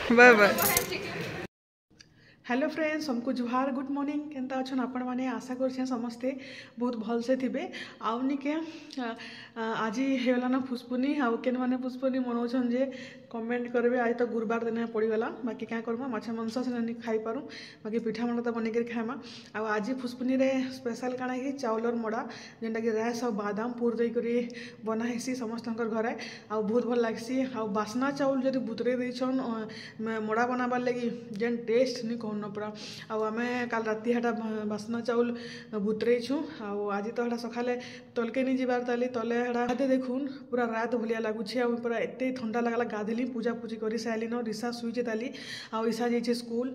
Bye bye. Hello friends, हमको जुहार, good morning. केनता अच्छन आपण मैंने? आशा कर समस्ते बहुत भलसे थे। आउ निके आज हेगला ना पुष्पुनी आउ केन मैंने पुष्पुनी मनाउछन जे कमेंट करेंगे। आज तो गुरुवार दिन पड़गला, बाकी क्या करमा माछ मांस से नहीं खाई पारूँ, बाकी पिठा मड़ा तो बनकर खाइमा। आज पुष्पुनी रे स्पेशल काଣା कि चाउलर मड़ा जेनटा कि राइस और बादाम पुर देकरी बना हेसी समस्त घरे। आ बहुत भल लगसी। आ बास्ना चाउल जब बुतरे देछन मड़ा बनाबार लगी जेन टेस्ट नहीं कहन पूरा। आमे काल राति हेटा बास्ना चाउल बुतरेछू। आज तो हेटा सकाले तलके नहीं जीवार ताली तले हेटा हाथे देखुन पूरा रात भलिया लगुच। पूरा एत ठंडा लगला गाधेली पूजा पूजी कर सारे न ऋषा शुचे ताली ईशा जाइए स्कूल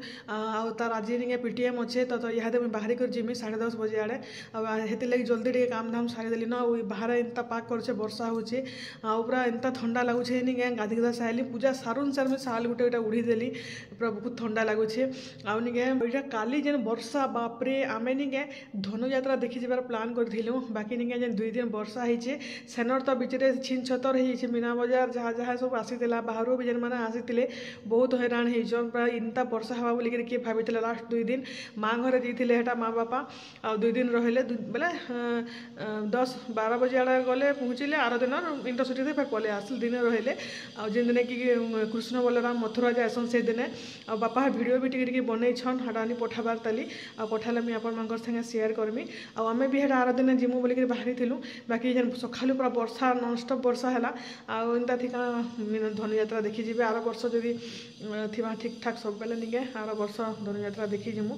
तार आज नहीं पीटीएम अच्छे तो इहादे मुझे बाहरी कर जिमी 10:30 बजे आड़े। आते लगे जल्दी टे काम धाम सारीदेली न बाहर एंता पाक करे वर्षा होचे पूरा एंता ठंडा लगुच। नहीं गाधी गुधा सारी पूजा सारुन सार में साल गोटे उड़ीदेली पूरा बहुत ठंडा लगुचे। आउे काली जेन वर्षा बापरे आमे नहीं धनुयात्रा देखी जबार प्लान करूँ, बाकी नहीं जेन 2 दिन वर्षा होचे सेनर तो बिचरे छिन छतर हो मीना बजार जहाँ जहाँ सब आसी बाहर भी जेन मैंने आसी बहुत हैरान होन प्राय इंता वर्षा हवा बोलिक किए भाई लास्ट 2 दिन माँ घरे जाइए हेटा माँ बापा आ 2 दिन रहिले बोले 10-12 बजे आड़े गले पहुँचले आर दिन इंटरसिटी फिर पले आसल दिन रहिले जेन दिन कि कृष्ण बलराम मथुरा जाएसन से दिन आ बापा भिडियो भी टी बनई छन हाडानी पठाबार ताली आ पठाले मुझे आपण संगे शेयर करमी। आमे भी हेटा आर दिन जिमु बोलिक बाहरी थिलु, बाकी जेन सकालू पूरा वर्षा नॉनस्टॉप वर्षा है आंता थी धनुयात्रा देखी जी आर वर्ष जदि थी ठीक ठाक सब बेले निके आर वर्ष धनुयात्रा देखी जिमु।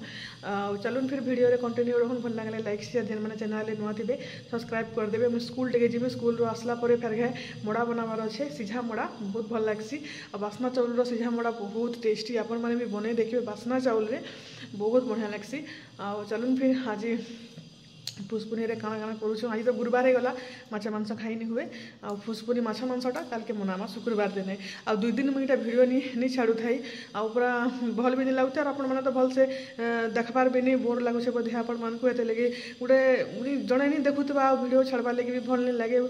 चलून फिर वीडियो रे कंटिन्यू रहून, भल लगे लाइक शेयर जेन मैंने चैनल नुआ थे सब्सक्राइब करदेवे। मुझे स्कूल टे जी स्कूल रू आसला फिर घे मड़ा बनाबार अच्छे सीझा मड़ा बहुत भल लगसी। बास्ना चाउल सीझा मड़ा बहुत टेस्टी, आपण मैंने भी बने देखिए बास्ना चाउल रे बहुत बढ़िया लगसी। चलून फिर आज पुष्पुनी रे काଣା काଣା करूँ। आज तो गुरुवार हो गला माछ मांस खाई हुए आ पुष्पुनी माछ मांसटा काल के मनामा शुक्रवार दिन आ 2 दिन मुझे भिडियो नहीं छाड़ू थाई आ पूरा भल भी नहीं लगुच। और आपण मैंने तो भल से देखबार भी नहीं बोर लगुचे बोधे आपण मानक एते लगे गोटे जड़े नहीं देखुवा आ भिडियो छाड़बार लगे भी भल नहीं लगे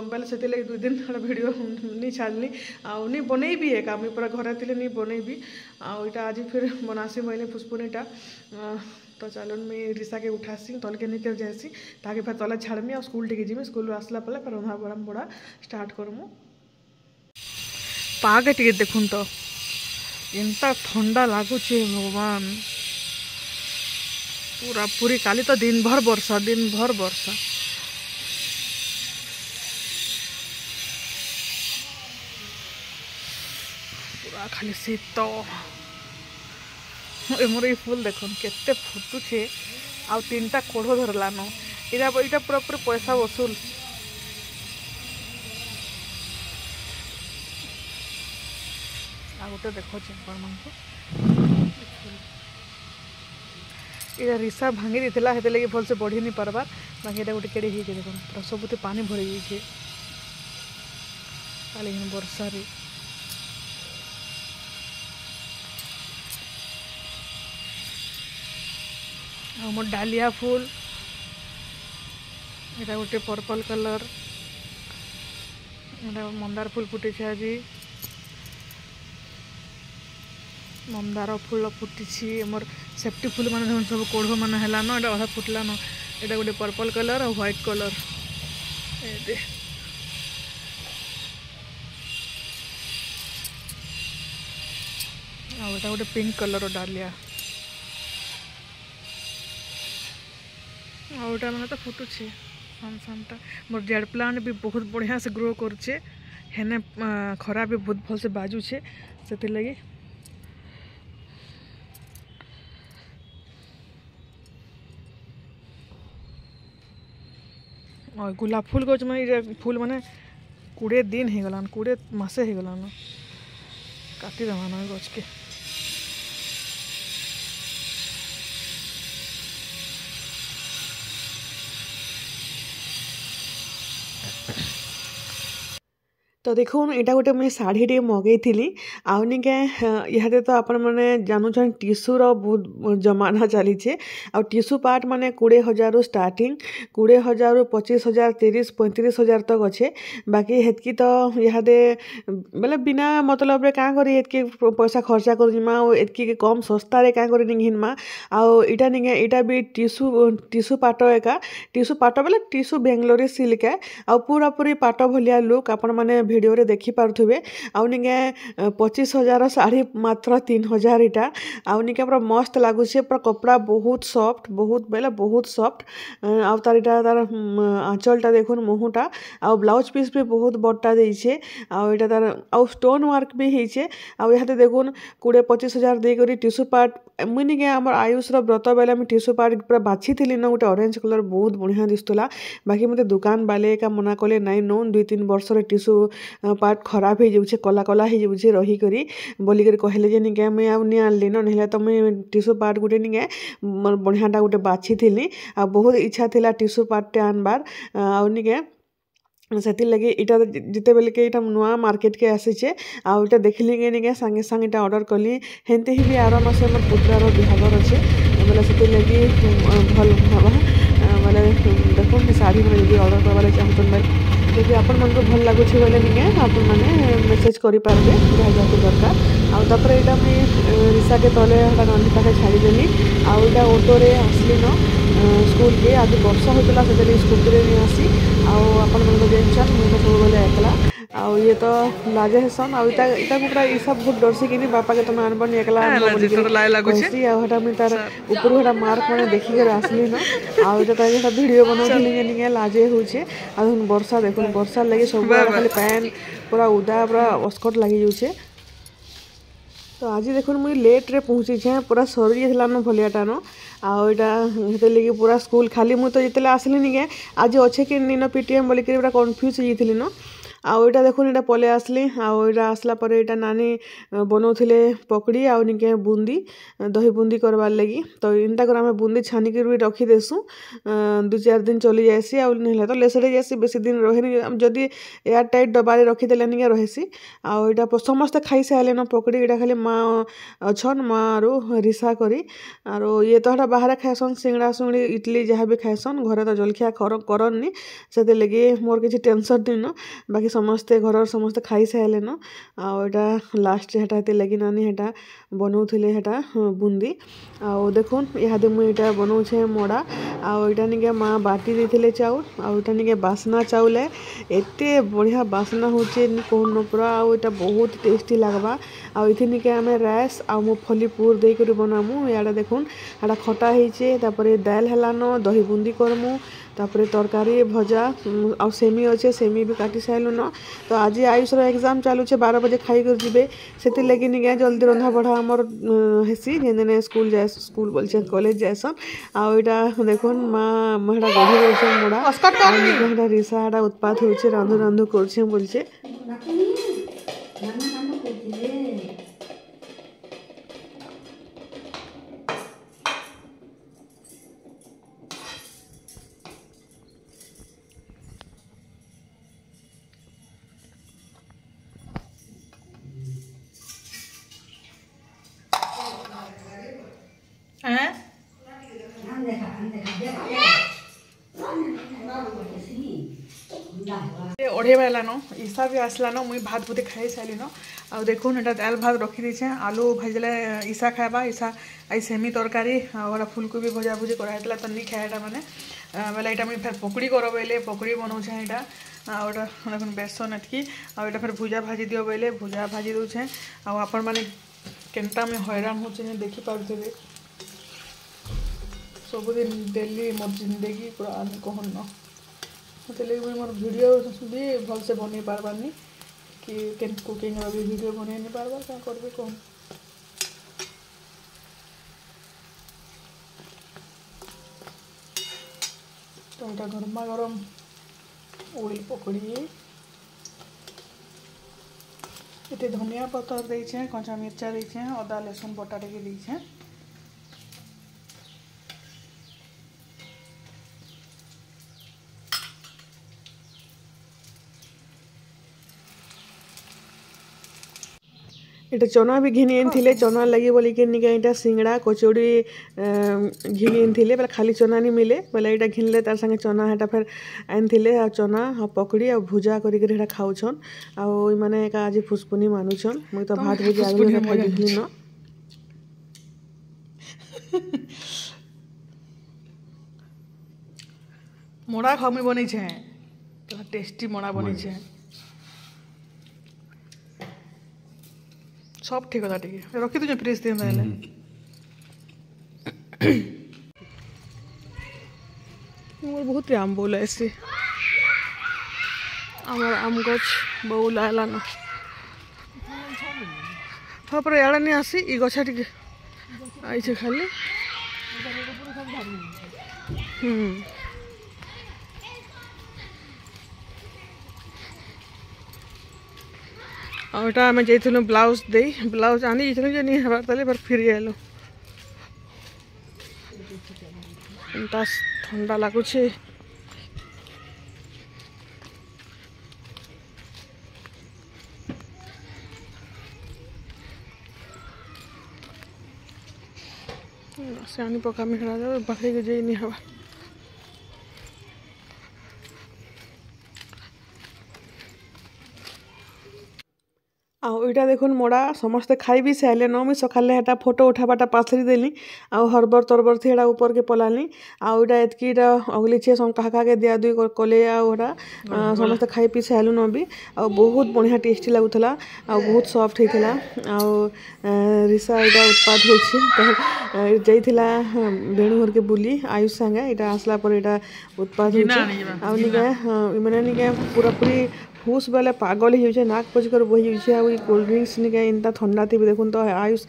बोले से लगे 2 दिन भिडियो नहीं छाड़नी आ नहीं बनईबी एक मुझे पूरा घर थी नहीं बनईबी आईटा आज फिर बनासी मैंने पुष्पुनीटा। तो चलो मुझे ऋषा के उठासी तल के निकल जाएसी ताकि फिर तले छाड़मी आ स्कूल टे जी स्कूल आसला पड़े फिर रंधा बड़ा बड़ा स्टार्ट करमु। पागे टे देखुन तो इंता ठंडा लगुच भगवान पूरा पूरी काली तो दिन भर वर्षा पूरा खाली शीत। मोर ये फुल देखो केते फुटुचे आ 3टा कोढ़ धरलान इटा पूरा पूरा पैसा वसूल। आ गोटे देखो इटा रिसा भांगी देला हेते लगे भल से बढ़ी नहीं पारबार, बाकी एटा गोटे केड़े ही देखो पूरा सबुते पानी भरी जाइए खाली वर्षा रे। मोर डालिया फूल एटा गोटे पर्पल कलर एटा मंदार फूल फुटे आज मंदार फूल फुटी मोर सेफ्टी फूल मान सब कोढ़ मान है न एटा अधा फुटलान एटा गोटे पर्पल कलर और व्हाइट कलर आटा गोटे पिंक कलर डालिया आउटा मैंने तो फुटुचे सान सानटा। मोर जेड प्लांट भी बहुत बढ़िया से ग्रो करछे हेने खरा भी बहुत भल से बाजुछे से लगी और गुलाब फूल गच में फूल माने 20 दिन हो गलान 20 मासे हो गलान काटी देवान गच के। तो देखो यहाँ गोटे मुझे शाढ़ी टे मगैली आउनिके इहादे तो आपण मैंने जानून टीसुर बहुत जमाना चलीचे आ टीसु पार्ट माने 20,000 स्टार्टिंग 20,000 25,000 30-35,000 तक अच्छे बाकी हेतकी तो इहादे मतलब बिना मतलब क्या करी एतकी पैसा खर्चा करमा एतकी कम सस्तार क्या कर घिनमा आईटा निगे यहाँ भी टीसु पाट एका टीसु पाट बोले टीसु बेंगलोरी सिल्क है आ पूरा पूरी पाट भलिया लुक आपण मैंने भिडियो रे देखि पारुथिबे आउ निके 25,000 साड़ी मात्र 3,000 इटा आउ निके पूरा मस्त लागुछे पूरा कपड़ा बहुत सॉफ्ट बहुत बेले बहुत सॉफ्ट आउ तार इटा तार आंचलटा देखुन मुहुटा आउ ब्लाउज पीस भी बहुत बड़टा देइछे आउ इटा तार आउ स्टोन वर्क भी हेइछे आउ इहाते देखुन 20-25,000 दे करी टिश्यू पार्ट मुई निके हमर आयुषर व्रत बेले मैं टिश्यू पार्ट पूरा बाछि थिली न गोटे ऑरेंज कलर बहुत बढ़िया दिसुला बाकी मते दुकान बाले का मना कले नाइ नो 2-3 वर्ष रे टिश्यू पार्ट खराब हो जाऊे कला कला हो जाऊे रहीकरी बोलिकर कहले जे निके मुई आउ नि आनली न नहले तो मुई टिश्यू पार्ट गोटे निके बढ़ियाटा गोटे बाछि थिली आ बहुत इच्छा थिला टिश्यू पार्ट आनबार आउ निके से लगे इटा जिते बेले के इटा नुआ मार्केट के आसीचे आउ इटा देखली के निके संगे संगे इटा ऑर्डर कली हेंते ही भी आर मासे मोर पुत्रार बिहागर अच्छे बोले से लगे भल हवा बोले देखो शाढ़ी मैंने जब ऑर्डर करवार चाहूँ जब आपण मन को भल लगुच बोले निके आपण मैंने मेसेज करेंगे जहाँ जहाँ दरकार आउे यहाँ मुझे रिसा के तले नंदी पाखे छाड़देली आईटा ऑटोरे आसली न स्कूल के आज वर्षा होता से स्कूटी नहीं आसी आपण मन जानछन मुझे सब बोले एकला आउ ये तो लाजे हेसन आउ इटा पूरा ई सब बहुत डरसी कि बापा के तुम आनबनी एकला कहसी आटा मुझे तार ऊपर मार्क मैंने देखिक आसली न आटा भिडियो बनाऊली लाजे होचे आ वर्षा देखो वर्षा लगे सब खाली पैन पूरा उदा पूरा अस्कट लगी जाऊे तो आज देखो मुझे लेट रे पहुँची पूरा सरी जाता न भलियाटा न आटा लगे पूरा स्कूल खाली मुझे तो जिते आसली निके आज अच्छे कि नीन पीटीएम बोलिक पूरा कन्फ्यूज होती न आईटा देखुन इटा पले आसली आईटा आसला पर इटा नानी बनाऊले पकड़ी आउ निके बूंदी दही बूंदी करवार लगी तो इनता कर आम बूंदी छानिक भी रखी देसु 2-4 दिन चली जासी आउ तो लेसरे जासी बेसी दिन रहे जदि एयर टाइट डबारे रखीदे निके रहीसी आईटा समस्ते खाई सारे न पकड़ी इटा खाली माँ अच्छन माँ आरु रिसा करी आरो ये तो हटा बाहर खाएसन सिंगड़ा सुंगड़ी इडली जहाँ भी खाएसन घरे तो जलखिया करनी से लगे मोर किसी टेंशन नहीं न बाकी समस्ते घर समस्ते खाई सारे न आटा लास्ट हेटा लगी नानी हेटा बनाऊले हेटा बूंदी आउ देखुन इहादे मुई इटा बनाऊे मड़ा आईटा निके माँ बाटी देते चाउल आईटा निके बासना चाउल है एते बढ़िया बासना होचे कहून पूरा आईटा बहुत टेस्टी लगवा आउ निके आम राइस आ मुगफली पूर देकर बनामु इड़ा देखुन एटा खटा होचे दाल हेलान दही बूंदी करमु तापर तरकारी भजा आ सेमी अच्छे सेमी भी काटी सारूँ न तो आज आयुषर एग्जाम चलुचे 12 बजे खाई कर जीवे से लगे निके जल्दी रंधा बढ़ा आमर हेसी जेने स्कूल जाए स्कूल बोलचे कॉलेज जाएसन आईटा देखुन माँ हेटा गढ़ी रोशन मुड़ा रिसा हेटा उत्पात होचे रांधु रांधु करछे बोलचे ओढ़े वाला न ईसा भी आसला न मुई भात भूति खाई सारी न आ देखुन एटा दाल भात रखी दीछे आलू भाजले ईसा खाएबा ईसा आई सेमी तरकारी आ फुलकोबी भजा भुजी कराइला तो नहीं खाएटा मैंने बेले यहाँ मुझे फिर पकड़ी कर बोले पकड़ी बनाऊे यहाँ आटा देखुन बेसन एतकी आटा फिर भुजा भाजी दियो बोले भुजा भाजी दूचे आपण मैंने केनता मुझे हैरान हो देखिपे सबुदिन डेली मोर जिंदगी पूरा कहन न मत लगे मोर वीडियो भी भल से बन पार्बानी कि कुकिंग भी वीडियो बन नहीं पार्बा क्या करबे कौन तो यहाँ गरमा गरम ओइल पकड़ी ये धनिया पतर देछे कंचा मिर्चा देछे अदा लहसुन बटा टे देछे এটা চনা ବି ଘିନି ଆଣିଥିଲେ ଚନା ଲାଗି ବୋଲିକି ନିକେ ଏଇଟା ସିଙ୍ଗଡ଼ା କଚୋଡ଼ି ଘିନି ଆଣିଥିଲେ ବେଲେ ଖାଲି ଚନା ନି ମିଲେ ବେଲେ ଏଇଟା ଘିନଲେ ତାର ସାଙ୍ଗେ ଚନା ହେଟା ଫେର ଆଣିଥିଲେ ଆଉ ଚନା ଆଉ ପକଡ଼ି ଆଉ ଭୁଜା କରିକି ହେଟା ଖାଉଛନ୍ ଆଉ ଏମାନେ ଏକା ଆଜି ଫୁସପୁନି ମାନୁଛନ୍ ମୁଇଁ ତ ଭାତ ଭୁଜି ଆଗରୁ ଖାଇ ଦେଇଥିଲି ନ मोड़ा खमी बनी छे टेस्टी मोड़ा बनी छे सब ठीक होता टिके रखी तुझे फ्रिज दिन रहले मोर बहुत आम बोल ऐसे आमर आम गछ बउल आला न हाँ पर याड़ा नहीं आसी ई गछा टिके आई छे खाली आउटा आम जाइलु ब्लाउज दे ब्लाउज आनी जाइलु जे नहीं हबार तले पर फिर आइलु एंता ठंडा लागुछे से आनी पका मिहरा जाओ बाकी के जे नहीं हवा आईटा देखुन मोड़ा समस्ते खाई भी सारे न मुझे सकाले हेटा फोटो उठाबाटा पाथरी देली आउ हरबर तरबर थी हेटा ऊपर के पलानी आईटा एतकी अगली छे कहा के दिया दुई कले आटा समस्ते खाई पी सारू न भी आ बहुत बढ़िया टेस्टी लगुला आ बहुत सॉफ्ट होता रिसा यहाँ उत्पाद होता बेणु घर के बुली आयुष सांगे यहाँ आसला पर यहाँ उत्पाद होने पूरा पूरी हुस बेले पागल हो नाक पचकर बही आ कोल्ड ड्रिंक्स निके इनता ठंडा थी देखुन तो आयुष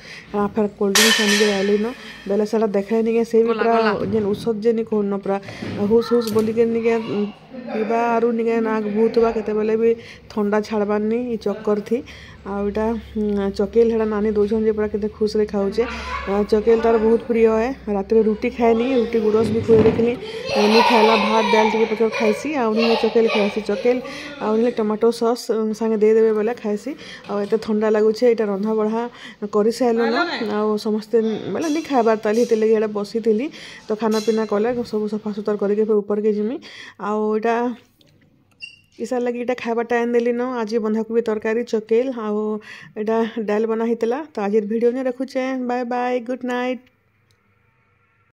फिर कोल्ड ड्रिंक्स आनिक आइली न बेले सारा देखे निके से भी पूरा जेन औषध जे निक न पूरा हुस हुस बोलिके निके पीवा आरु निके नाक भूतवा केते बेले भी ठंडा छाड़बार नी चक्कर थी आईटा चकेल हेड़ा नानी दौन जे पूरा केते खुश रे खाऊचे चकेल तार बहुत प्रिय है रात में रुटी खाएनी रुटी गुड़स भी खुए देखनी नहीं खाला भात दाल टी पचर खाइसी आउनी चकेल खाइसी चकेल आउनी टमाटो सॉस संगे दे देबे बोले खाइसी आ एते ठंडा लागुचे एटा रंधा बढ़ा करि साइलो न आ समस्ते बोले नहीं खाबार ताली हेते लगे एटा बसी थिली तो खाना पीना कले सब सफा सुतर करके फिर ऊपर के जिमी आ एटा इसार लगे यहाँ खाबाटा आन देली न आज बंधाकोबी तरकारी चकेल आउ एटा डाल बना होता तो आज वीडियो नहीं रखुचे बाय बाय गुड नाइट।